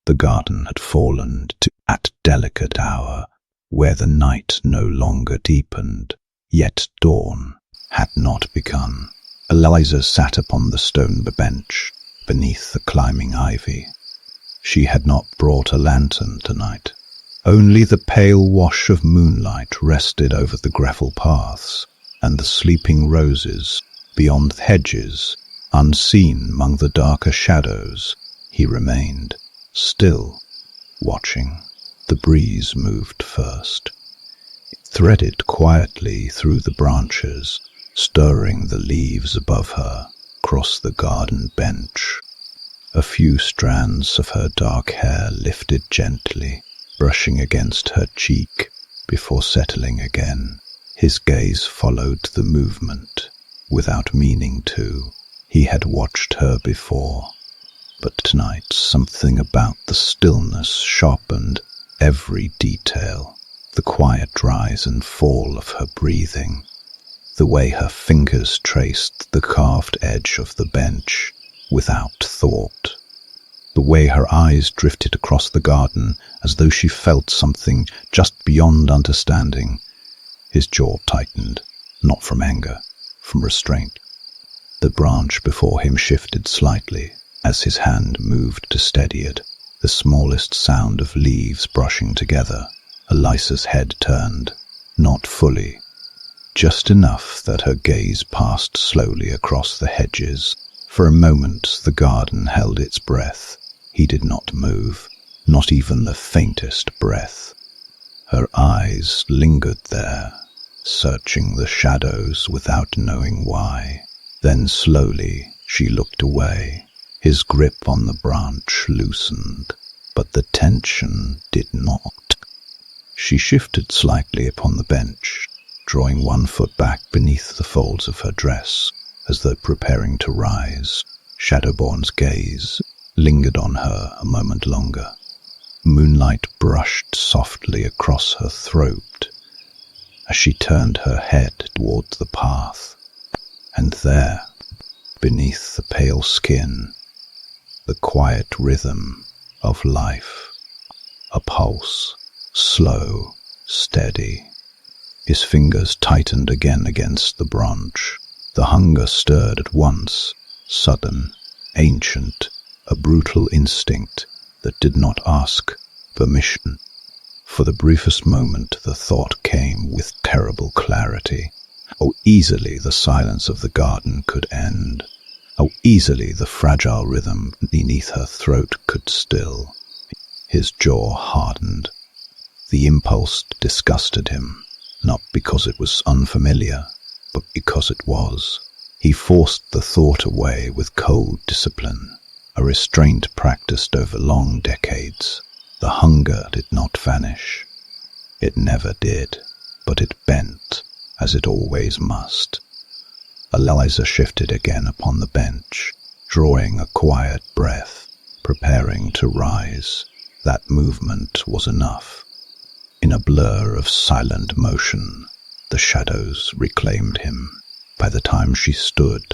The garden had fallen to that delicate hour where the night no longer deepened, yet dawn had not begun. Aliza sat upon the stone bench beneath the climbing ivy. She had not brought a lantern tonight. Only the pale wash of moonlight rested over the gravel paths, and the sleeping roses beyond the hedges, unseen among the darker shadows. He remained, still, watching. The breeze moved first. It threaded quietly through the branches, stirring the leaves above her, across the garden bench. A few strands of her dark hair lifted gently, brushing against her cheek before settling again. His gaze followed the movement, without meaning to. He had watched her before, but tonight something about the stillness sharpened every detail. The quiet rise and fall of her breathing, the way her fingers traced the carved edge of the bench without thought, the way her eyes drifted across the garden as though she felt something just beyond understanding. His jaw tightened, not from anger, from restraint. The branch before him shifted slightly as his hand moved to steady it, the smallest sound of leaves brushing together. Aliza's head turned, not fully, just enough that her gaze passed slowly across the hedges. For a moment the garden held its breath. He did not move, not even the faintest breath. Her eyes lingered there, searching the shadows without knowing why. Then slowly she looked away. His grip on the branch loosened, but the tension did not. She shifted slightly upon the bench, drawing one foot back beneath the folds of her dress, as though preparing to rise. Shadowborn's gaze lingered on her a moment longer. Moonlight brushed softly across her throat as she turned her head toward the path. And there, beneath the pale skin, the quiet rhythm of life. A pulse, slow, steady. His fingers tightened again against the branch. The hunger stirred at once, sudden, ancient, a brutal instinct that did not ask permission. For the briefest moment the thought came with terrible clarity. How easily the silence of the garden could end. How easily the fragile rhythm beneath her throat could still. His jaw hardened. The impulse disgusted him, not because it was unfamiliar, but because it was. He forced the thought away with cold discipline, a restraint practiced over long decades. The hunger did not vanish. It never did, but it bent, as it always must. Aliza shifted again upon the bench, drawing a quiet breath, preparing to rise. That movement was enough. In a blur of silent motion, the shadows reclaimed him. By the time she stood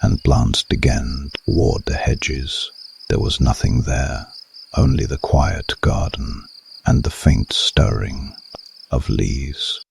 and glanced again toward the hedges, there was nothing there, only the quiet garden and the faint stirring of leaves.